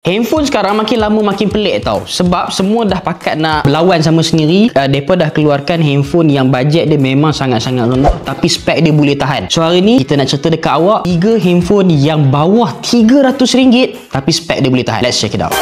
Handphone sekarang makin lama makin pelik tau. Sebab semua dah pakat nak berlawan sama sendiri. Mereka dah keluarkan handphone yang bajet dia memang sangat-sangat rendah, tapi spek dia boleh tahan. So hari ni kita nak cerita dekat awak 3 handphone yang bawah RM300 tapi spek dia boleh tahan. Let's check it out.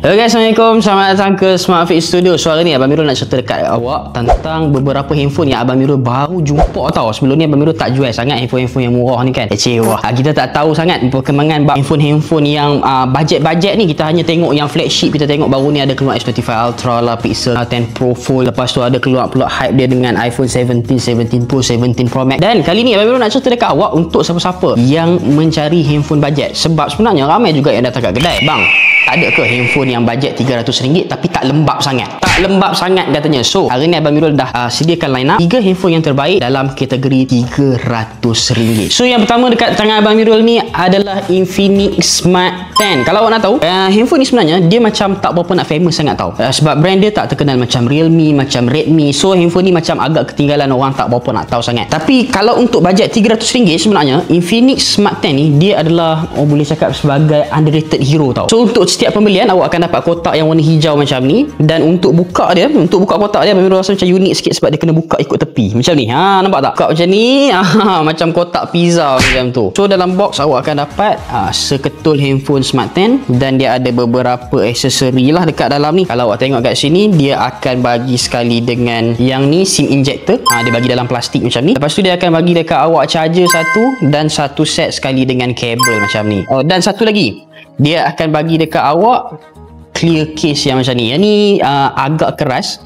Hello guys, Assalamualaikum. Selamat datang ke Smart Fit Studio. So hari ni Abang Mirul nak cerita dekat awak tentang beberapa handphone yang Abang Mirul baru jumpa tau. Sebelum ni Abang Mirul tak jual sangat handphone-handphone yang murah ni kan. Kecewa. Kita tak tahu sangat perkembangan handphone-handphone yang bajet-bajet ni. Kita hanya tengok yang flagship. Kita tengok baru ni ada keluar S25 Ultra lah, Pixel 10 Pro Fold. Lepas tu ada keluar pula hype dia dengan iPhone 17, 17 Pro, 17 Pro Max. Dan kali ni Abang Mirul nak cerita dekat awak untuk siapa-siapa yang mencari handphone bajet. Sebab sebenarnya ramai juga yang datang kat kedai. Bang, tak ada ke handphone yang bajet RM300 tapi tak lembab sangat? Tak lembab sangat katanya. So hari ni Abang Mirul dah sediakan line up 3 handphone yang terbaik dalam kategori RM300. So yang pertama dekat tangan Abang Mirul ni adalah Infinix Smart 10. Kalau awak nak tahu, handphone ni sebenarnya dia macam tak berapa nak famous sangat tau. Sebab brand dia tak terkenal macam Realme, macam Redmi. So handphone ni macam agak ketinggalan, orang tak berapa nak tahu sangat. Tapi kalau untuk bajet RM300 sebenarnya Infinix Smart 10 ni dia adalah boleh cakap sebagai underrated hero tau. So untuk setiap pembelian awak akan dapat kotak yang warna hijau macam ni, dan untuk buka kotak dia Abang Mirul rasa macam unik sikit sebab dia kena buka ikut tepi macam ni. Nampak tak? Buka macam ni, macam kotak pizza macam tu. So dalam box awak akan dapat seketul handphone Smart 10 dan dia ada beberapa aksesori lah dekat dalam ni. Kalau awak tengok kat sini, dia akan bagi sekali dengan yang ni SIM injector. Dia bagi dalam plastik macam ni. Lepas tu dia akan bagi dekat awak charger satu dan satu set sekali dengan kabel macam ni. Dan satu lagi, dia akan bagi dekat awak clear case yang macam ni. Yang ni agak keras.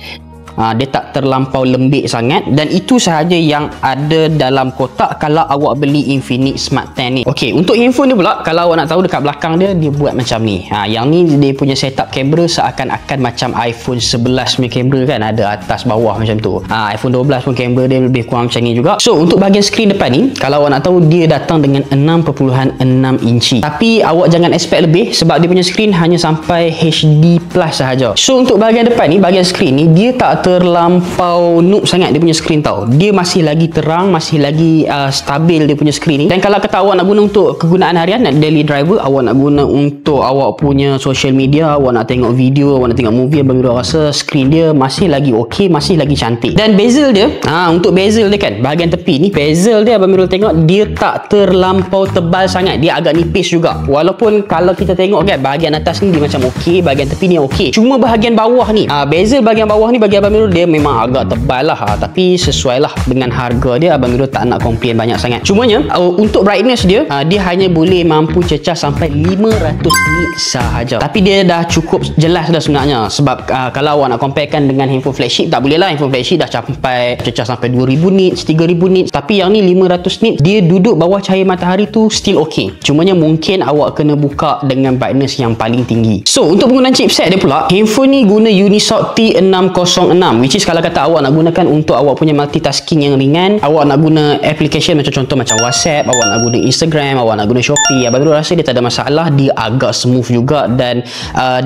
Dia tak terlampau lembik sangat, dan itu sahaja yang ada dalam kotak kalau awak beli Infinix Smart 10 ni. Okey, untuk handphone ni pula, kalau awak nak tahu dekat belakang dia buat macam ni. Yang ni dia punya setup kamera seakan-akan macam iPhone 11 punya kamera kan, ada atas bawah macam tu. iPhone 12 pun kamera dia lebih kurang macam ni juga. So untuk bahagian skrin depan ni, kalau awak nak tahu, dia datang dengan 6.6 inci. Tapi awak jangan expect lebih sebab dia punya skrin hanya sampai HD Plus sahaja. So untuk bahagian depan ni, bahagian skrin ni dia tak terlampau noob sangat dia punya skrin tau. Dia masih lagi terang, masih lagi stabil dia punya skrin ni. Dan kalau kata awak nak guna untuk kegunaan harian, nak daily driver, awak nak guna untuk awak punya social media, awak nak tengok video, awak nak tengok movie, Abang Mirul rasa skrin dia masih lagi okey, masih lagi cantik. Dan bezel dia, untuk bezel dia kan, bahagian tepi ni, bezel dia Abang Mirul tengok dia tak terlampau tebal sangat, dia agak nipis juga. Walaupun kalau kita tengok kan, bahagian atas ni dia macam okey, bahagian tepi ni okey. Cuma bahagian bawah ni, bezel bahagian bawah ni bagi Abang Mirul dia memang agak tebal lah, tapi sesuai lah dengan harga dia. Abang Mirul tak nak komplain banyak sangat. Cumanya untuk brightness dia, dia hanya boleh mampu cecah sampai 500 nit sahaja. Tapi dia dah cukup jelas dah sebenarnya. Sebab kalau awak nak comparekan dengan handphone flagship, tak boleh lah. Handphone flagship dah cecah sampai 2000 nit, 3000 nit. Tapi yang ni 500 nit, dia duduk bawah cahaya matahari tu still ok. Cumanya mungkin awak kena buka dengan brightness yang paling tinggi. So untuk penggunaan chipset dia pula, handphone ni guna Unisoc T606, which is kalau kata awak nak gunakan untuk awak punya multitasking yang ringan, awak nak guna application macam contoh macam WhatsApp, awak nak guna Instagram, awak nak guna Shopee, Abang Mirul rasa dia tak ada masalah. Dia agak smooth juga, dan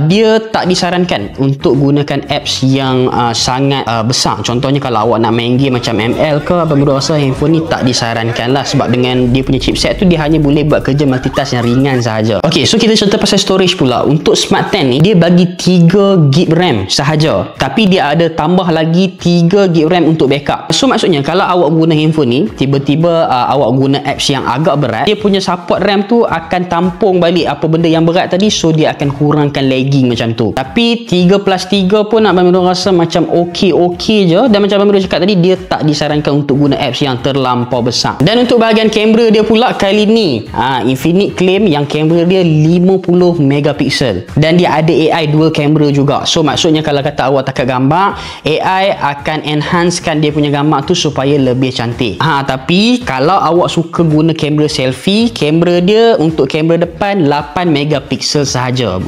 dia tak disarankan untuk gunakan apps yang sangat besar. Contohnya kalau awak nak main game macam ML ke, Abang Mirul rasa handphone ni tak disarankan lah, sebab dengan dia punya chipset tu dia hanya boleh buat kerja multitask yang ringan sahaja. Ok, so kita cerita pasal storage pula. Untuk Smart 10 ni, dia bagi 3GB RAM sahaja, tapi dia ada tambah lagi 3GB RAM untuk backup. So maksudnya kalau awak guna handphone ni, tiba-tiba awak guna apps yang agak berat, dia punya support RAM tu akan tampung balik apa benda yang berat tadi. So dia akan kurangkan lagging macam tu. Tapi 3+3 pun Abang Mirul rasa macam okey-okey je. Dan macam Abang Mirul cakap tadi, dia tak disarankan untuk guna apps yang terlampau besar. Dan untuk bahagian kamera dia pula, kali ni Infinix claim yang kamera dia 50 megapiksel, dan dia ada AI dual kamera juga. So maksudnya kalau kata awak takat gambar, AI akan enhancekan dia punya gambar tu supaya lebih cantik. Tapi kalau awak suka guna kamera selfie, kamera dia untuk kamera depan 8 megapiksel sahaja.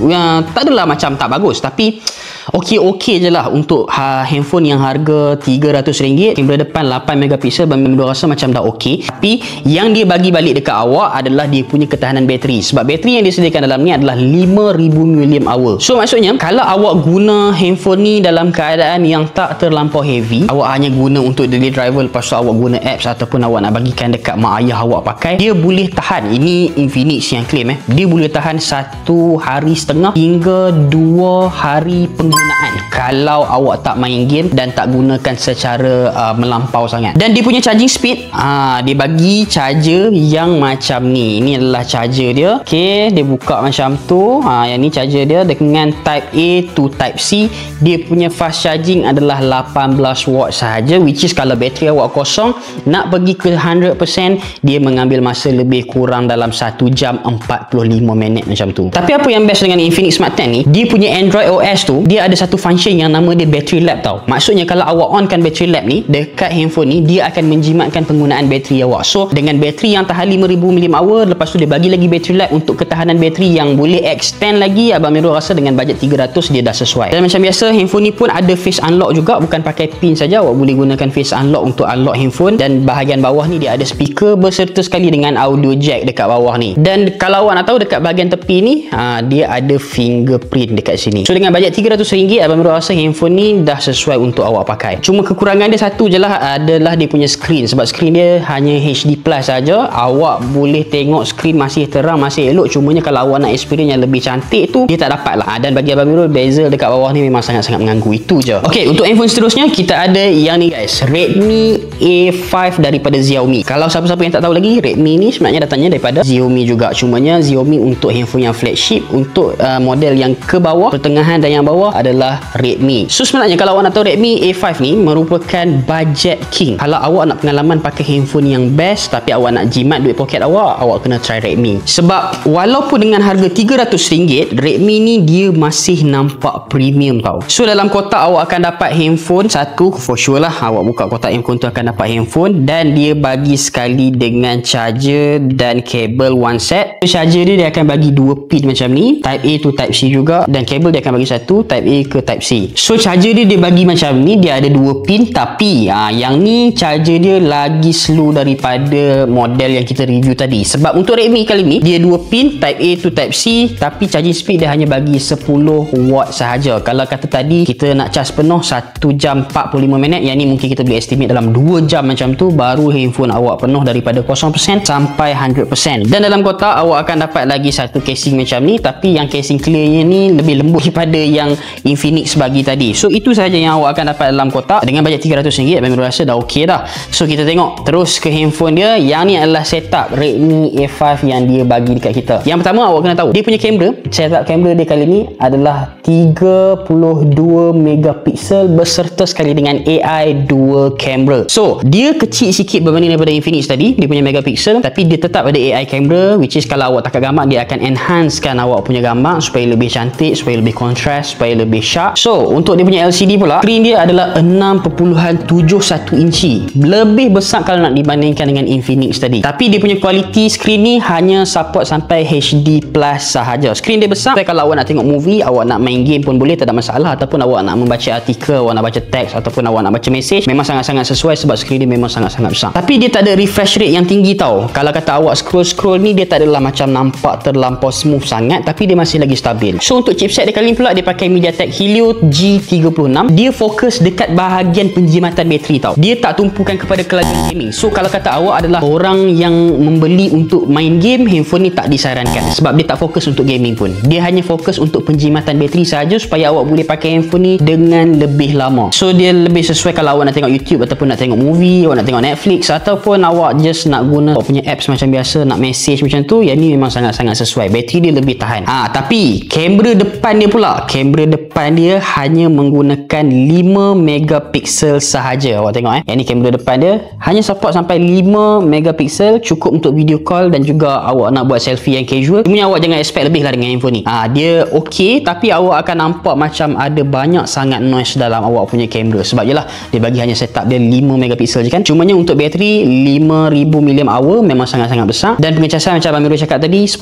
Tak adalah macam tak bagus, tapi okey-okey je lah untuk handphone yang harga RM300. Kamera depan 8 megapiksel, Abang Mirul rasa macam dah okey. Tapi yang dia bagi balik dekat awak adalah dia punya ketahanan bateri. Sebab bateri yang disediakan dalam ni adalah 5000 mAh. So maksudnya kalau awak guna handphone ni dalam keadaan yang tak terlampau heavy, awak hanya guna untuk daily driver, lepas tu awak guna apps ataupun awak nak bagikan dekat mak ayah awak pakai, dia boleh tahan. Ini Infinix yang claim dia boleh tahan 1.5 hari hingga 2 hari penggunaan kalau awak tak main game dan tak gunakan secara melampau sangat. Dan dia punya charging speed, dia bagi charger yang macam ni. Ini adalah charger dia. Okey, dia buka macam tu. Yang ni charger dia dengan type A to type C. Dia punya fast charging adalah 18 watt sahaja, which is kalau bateri awak kosong nak pergi ke 100%, dia mengambil masa lebih kurang dalam 1 jam 45 minit macam tu. Tapi apa yang best dengan Infinix Smart 10 ni, dia punya Android OS tu, dia ada satu function yang nama dia battery lab tau. Maksudnya kalau awak onkan battery lab ni dekat handphone ni, dia akan menjimatkan penggunaan bateri awak. So dengan bateri yang tahan 5000 mAh, lepas tu dia bagi lagi battery lab untuk ketahanan bateri yang boleh extend lagi. Abang Miro rasa dengan bajet 300 dia dah sesuai. Dan macam biasa, handphone ni pun ada face unlock juga, bukan pakai pin saja. Awak boleh gunakan face unlock untuk unlock handphone. Dan bahagian bawah ni dia ada speaker berserta sekali dengan audio jack dekat bawah ni. Dan kalau awak nak tahu, dekat bahagian tepi ni dia ada fingerprint dekat sini. So dengan bajet RM300, Abang Miro rasa handphone ni dah sesuai untuk awak pakai. Cuma kekurangan dia satu je lah, adalah dia punya screen. Sebab screen dia hanya HD Plus saja. Awak boleh tengok screen masih terang, masih elok. Cumanya kalau awak nak experience yang lebih cantik tu, dia tak dapat lah. Dan bagi Abang Miro, bezel dekat bawah ni memang sangat-sangat mengganggu. Itu je. Ok, untuk handphone seterusnya kita ada yang ni guys, Redmi A5 daripada Xiaomi. Kalau siapa-siapa yang tak tahu lagi, Redmi ni sebenarnya datangnya daripada Xiaomi juga. Cumanya Xiaomi untuk handphone yang flagship, untuk model yang ke bawah, pertengahan dan yang bawah adalah Redmi. So sebenarnya kalau awak nak tahu, Redmi A5 ni merupakan budget king. Kalau awak nak pengalaman pakai handphone yang best tapi awak nak jimat duit poket awak, awak kena try Redmi. Sebab walaupun dengan harga RM300, Redmi ni dia masih nampak premium tau. So dalam kotak awak akan dapat handphone satu, for sure lah. Awak buka kotak handphone tu akan dapat handphone, dan dia bagi sekali dengan charger dan kabel one set. So, charger dia akan bagi 2 pin macam ni, type A to type C juga, dan kabel dia akan bagi satu, type A ke type C. So charger dia bagi macam ni, dia ada 2 pin. Tapi yang ni charger dia lagi slow daripada model yang kita review tadi. Sebab untuk Redmi kali ni, dia 2 pin, type A to type C, tapi charging speed dia hanya bagi 10 watt sahaja. Kalau kata tadi kita nak charge penuh 1 jam 45 minit, yang ni mungkin kita boleh estimate dalam 2 jam macam tu, baru handphone awak penuh daripada 0% sampai 100%. Dan dalam kotak awak akan dapat lagi satu casing macam ni, tapi yang casing clearnya ni lebih lembut daripada yang Infinix bagi tadi. So itu sahaja yang awak akan dapat dalam kotak. Dengan bajet RM300, Abang Miro rasa dah okey dah. So kita tengok terus ke handphone dia. Yang ni adalah setup Redmi A5 yang dia bagi dekat kita. Yang pertama awak kena tahu, dia punya kamera, setup kamera dia kali ni adalah 32 megapiksel berserta sekali dengan AI dual camera. So dia kecil sikit berbanding daripada Infinix tadi, dia punya megapiksel, tapi dia tetap ada AI camera, which is kalau awak tangkap gambar, dia akan enhancekan awak punya gambar supaya lebih cantik, supaya lebih kontras, supaya lebih sharp. So untuk dia punya LCD pula, screen dia adalah 6.71 inci, lebih besar kalau nak dibandingkan dengan Infinix tadi. Tapi dia punya quality screen ni hanya support sampai HD Plus sahaja. Screen dia besar, tapi kalau awak nak tengok movie, awak nak main game pun boleh, tak ada masalah. Ataupun awak nak membaca artikel, awak nak baca teks, ataupun awak nak baca message, memang sangat-sangat sesuai sebab screen dia memang sangat-sangat besar. Tapi dia tak ada refresh rate yang tinggi tau. Kalau kata awak scroll ni, dia tak adalah macam nampak terlampau smooth sangat, tapi dia masih lagi stabil. So untuk chipset dia kali ni pula, dia pakai MediaTek Helio G36. Dia fokus dekat bahagian penjimatan bateri tau. Dia tak tumpukan kepada kelajuan gaming. So kalau kata awak adalah orang yang membeli untuk main game, handphone ni tak disarankan. Sebab dia tak fokus untuk gaming pun. Dia hanya fokus untuk penjimatan bateri sahaja, supaya awak boleh pakai handphone ni dengan lebih lama. So dia lebih sesuai kalau awak nak tengok YouTube, ataupun nak tengok movie, awak nak tengok Netflix, ataupun awak just nak guna awak punya apps macam biasa, nak message macam tu. Yang ni memang sangat-sangat sesuai. Bateri dia lebih tahan. Tapi kamera depan dia pula, kamera depan dia hanya menggunakan 5 megapiksel sahaja. Awak tengok yang ni kamera depan dia hanya support sampai 5 megapiksel, cukup untuk video call dan juga awak nak buat selfie yang casual. Cuma awak jangan expect lebih lah dengan handphone ni. Dia okey, tapi awak akan nampak macam ada banyak sangat noise dalam awak punya kamera. Sebab jelah dia bagi hanya setup dia 5 megapiksel je kan. Cumanya untuk bateri 5000 mAh memang sangat-sangat besar, dan pengecasan macam Abang Miro cakap tadi 10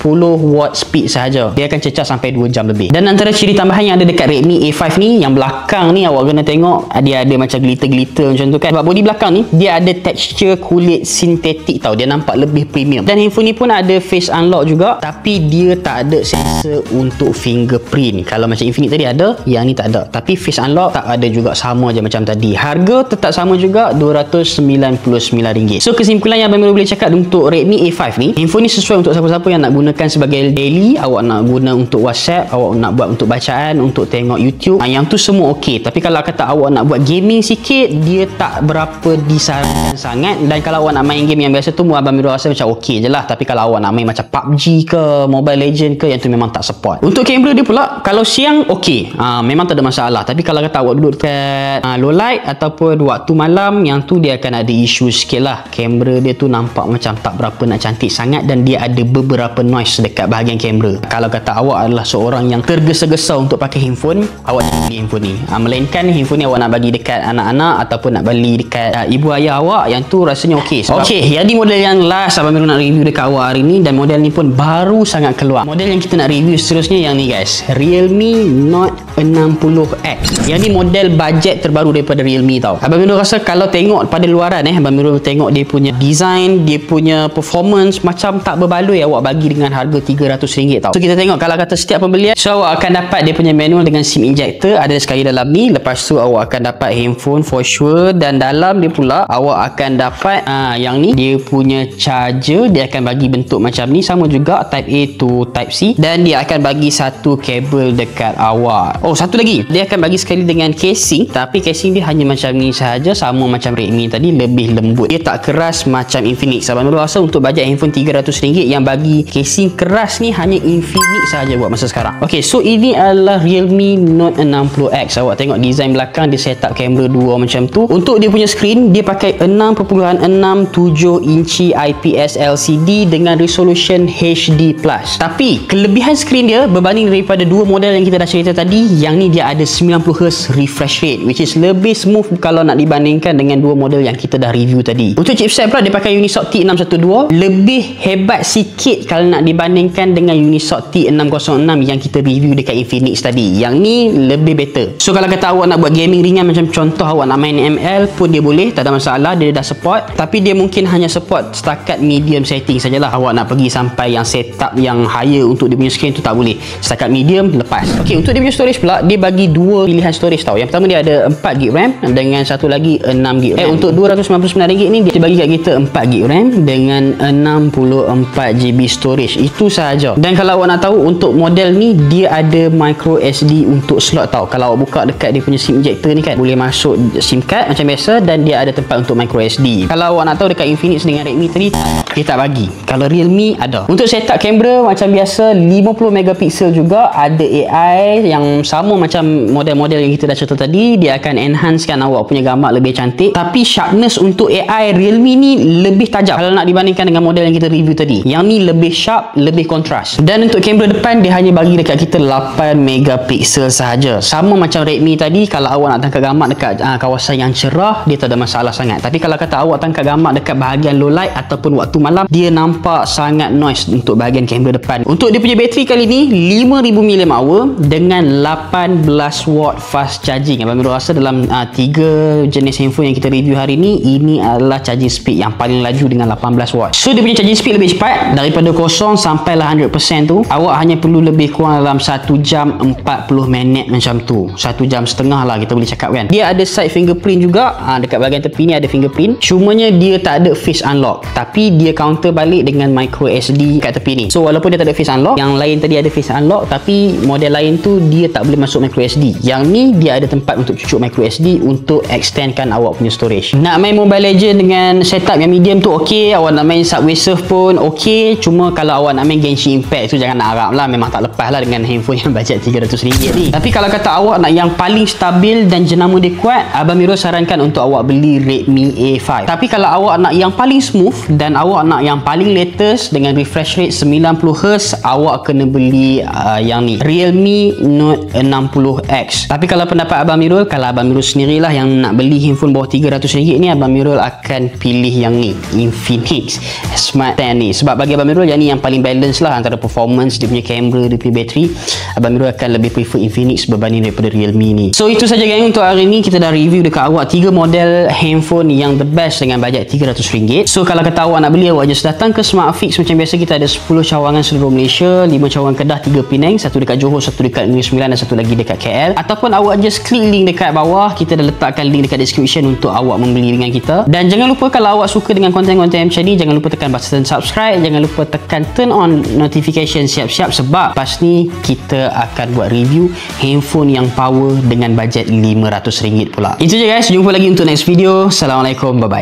watt speed sahaja. Dia akan cecah sampai 2 jam lebih. Dan antara ciri tambahan yang ada dekat Redmi A5 ni, yang belakang ni awak kena tengok, dia ada macam glitter-glitter macam tu kan. Sebab body belakang ni dia ada texture kulit sintetik tau, dia nampak lebih premium. Dan handphone ni pun ada face unlock juga, tapi dia tak ada sensor untuk fingerprint. Kalau macam Infinix tadi ada, yang ni tak ada. Tapi face unlock tetap ada juga sama je macam tadi. Harga tetap sama juga RM299. So kesimpulan yang Abang Mirul boleh cakap untuk Redmi A5 ni, handphone ni sesuai untuk siapa-siapa yang nak gunakan sebagai daily, awak nak guna untuk WhatsApp, awak nak buat untuk bacaan, untuk tengok YouTube, yang tu semua okey. Tapi kalau kata awak nak buat gaming sikit, dia tak berapa disarankan sangat. Dan kalau awak nak main game yang biasa tu, Abang Mirul rasa macam okey je lah. Tapi kalau awak nak main macam PUBG ke, Mobile Legend ke, yang tu memang tak support. Untuk kamera dia pula, kalau siang okey, memang tak ada masalah. Tapi kalau kata awak duduk dekat low light ataupun waktu malam, yang tu dia akan ada isu sikit lah. Kamera dia tu nampak macam tak berapa nak cantik sangat, dan dia ada beberapa noise dekat bahagian kamera. Kalau kata awak adalah seorang yang tergesa-gesa untuk pakai handphone, awak jangan beli handphone ni. Melainkan handphone ni awak nak bagi dekat anak-anak ataupun nak beli dekat ibu ayah awak, yang tu rasanya okey. Okey, jadi model yang last Abang Mirul nak review dekat awak hari ni, dan model ni pun baru sangat keluar. Model yang kita nak review seterusnya yang ni guys, Realme Note 60X. Yang ni model bajet terbaru daripada Realme tau. Abang Mirul rasa kalau tengok pada luaran Abang Mirul tengok dia punya design, dia punya performance, macam tak berbaloi awak bagi dengan harga RM300 tau. So kita tengok kalau kata setiap pembelian, so awak akan dapat dia punya manual dengan SIM injector ada sekali dalam ni. Lepas tu awak akan dapat handphone for sure, dan dalam dia pula awak akan dapat yang ni dia punya charger. Dia akan bagi bentuk macam ni, sama juga type A to type C, dan dia akan bagi satu kabel dekat awak. Oh, satu lagi, dia akan bagi sekali dengan casing, tapi casing dia hanya macam ni sahaja, sama macam Redmi tadi, lebih lembut. Dia tak keras macam Infinix. Abang Mirul rasa untuk bajet handphone RM300 yang bagi casing keras ni hanya Infinix sahaja buat masa sekarang. Ok, so ini adalah Realme Note 60X. Awak tengok design belakang, dia set up kamera dua macam tu. Untuk dia punya screen, dia pakai 6.67 inci IPS LCD dengan resolution HD+. Tapi kelebihan screen dia berbanding daripada dua model yang kita dah cerita tadi, yang ni dia ada 90Hz refresh rate, which is lebih smooth kalau nak dibandingkan dengan dua model yang kita dah review tadi. Untuk chipset pula, dia pakai Unisoc T612, lebih hebat sikit kalau nak dibandingkan dengan Unisoc T606 yang kita review dekat Infinix tadi. Yang ni lebih better. So kalau kata awak nak buat gaming ringan, macam contoh awak nak main ML pun dia boleh, tak ada masalah, dia dah support. Tapi dia mungkin hanya support setakat medium setting sajalah. Awak nak pergi sampai yang setup yang higher untuk dia punya screen tu tak boleh. Setakat medium lepas. Ok, untuk dia punya storage pula, dia bagi dua pilihan storage tau. Yang pertama dia ada 4GB RAM dengan satu lagi 6GB RAM. Untuk RM299 ni dia bagi kat kita 4GB RAM dengan 64GB storage. Itu sahaja. Dan kalau awak nak tahu, untuk model ni dia ada micro SD untuk slot tau. Kalau awak buka dekat dia punya SIM injector ni kan, boleh masuk SIM card macam biasa, dan dia ada tempat untuk micro SD. Kalau awak nak tahu dekat Infinix dengan Redmi tadi, dia tak bagi. Kalau Realme ada. Untuk setup kamera macam biasa 50MP juga, ada AI yang sama macam model-model yang kita dah cerita tadi. Dia akan enhancekan awak punya gambar lebih cantik. Tapi sharpness untuk AI Realme ni lebih tajam kalau nak dibandingkan dengan model yang kita review tadi. Yang ni lebih sharp, lebih kontras. Dan untuk kamera depan, dia hanya bagi dekat kita 8MP sahaja. Sama macam Redmi tadi, kalau awak nak tangkap gambar dekat kawasan yang cerah, dia tak ada masalah sangat. Tapi kalau kata awak tangkap gambar dekat bahagian low light ataupun waktu malam, dia nampak sangat noise untuk bahagian kamera depan. Untuk dia punya bateri kali ni 5000mAh dengan 18W fast charging. Abang Mirul rasa dalam 3 jenis handphone yang kita review hari ni, ini adalah charging speed yang paling laju dengan 18W. So dia punya charging speed lebih cepat. Daripada 0 sampailah 100% tu, awak hanya perlu lebih kurang dalam 1 jam 40 minit macam tu. 1 jam setengah lah kita boleh cakap kan. Dia ada side fingerprint juga. Dekat bahagian tepi ni ada fingerprint. Cumanya dia tak ada face unlock, tapi dia counter balik dengan micro SD kat tepi ni. So walaupun dia tak ada face unlock, yang lain tadi ada face unlock, tapi model lain tu dia tak boleh masuk micro SD. Yang ni dia ada tempat untuk cucuk micro SD untuk extendkan awak punya storage. Nak main Mobile Legend dengan setup yang medium tu okey. Awak nak main Subway Surf pun okey. Cuma kalau awak nak main Genshin Impact tu jangan nak harap lah, memang tak lepas lah dengan handphone yang bajet RM300 ni. Tapi kalau kata awak nak yang paling stabil dan jenama dia kuat, Abang Mirul sarankan untuk awak beli Redmi A5. Tapi kalau awak nak yang paling smooth dan awak nak yang paling latest dengan refresh rate 90Hz, awak kena beli yang ni, Realme Note 60X. Tapi kalau pendapat Abang Mirul, kalau Abang Mirul sendirilah yang nak beli handphone bawah RM300 ni, Abang Mirul akan pilih yang ni, Infinix Smart 10 ni. Sebab bagi Abang Mirul yang ni yang paling balance lah antara performance, dia punya kamera, dia punya bateri. Abang Mirul akan lebih prefer Infinix berbanding daripada Realme ni. So itu saja gang untuk hari ni. Kita dah review dekat awak 3 model handphone yang the best dengan bajet RM300. So kalau kata awak nak beli, awak just datang ke Smartfix. Macam biasa kita ada 10 cawangan seluruh Malaysia, 5 cawangan Kedah, 3 Penang, 1 dekat Johor, 1 dekat Negeri Sembilan dan 1 lagi dekat KL. Ataupun awak just just klik link dekat bawah. Kita dah letakkan link dekat description untuk awak membeli dengan kita. Dan jangan lupa kalau awak suka dengan konten-konten macam ni, jangan lupa tekan button subscribe, jangan lupa tekan turn on notification siap-siap, sebab lepas ni kita akan buat review handphone yang power dengan bajet RM500 pula. Itu je guys, jumpa lagi untuk next video. Assalamualaikum, bye bye.